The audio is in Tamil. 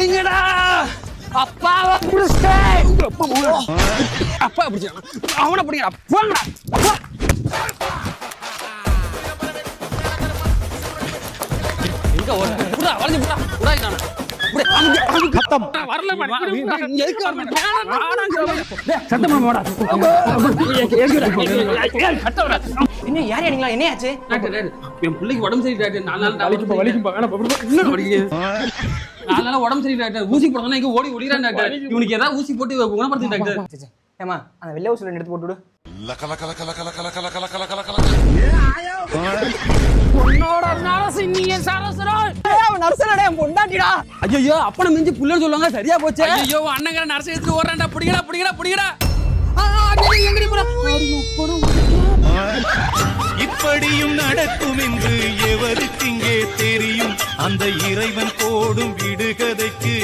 பிடிங்கடா. அப்பாவை பிடிச்சிட்டேன். அப்பா பிடிச்ச அவனை பிடிங்கடா. போங்கடா. எங்க ஓடுறா? வளைஞ்சு புடா. உடாயிட்டானா? என்னாச்சு? என் பிள்ளைக்கு உடம்பு சரி டாக்டர். 4 நாள் உடம்பு சரி டாக்டர். ஊசி போடணும் இங்க ஓடி ஒளிறான் டாக்டர். இவனுக்கு ஏதாவது ஊசி போட்டு குணப்படுத்து டாக்டர். ஏமா அந்த வெள்ளை ஊசில எடுத்து போட்டு விடு. பொண்ணோட நரசிங்க சரசரன். அவன் நரசனடா என் பொண்டாட்டிடா. ஐயோ அப்பன மிஞ்சி புள்ளன்னு சொல்லுவாங்க. சரியா போச்சு. ஐயோ அண்ணங்கற நரச எடுத்து ஓடுறான்டா. புடிங்கடா. எங்கடி போற? இப்படியும் நடக்கும் என்று எவருக்கிங்கே தெரியும்? அந்த இறைவன் போடும் விடுகதைக்கு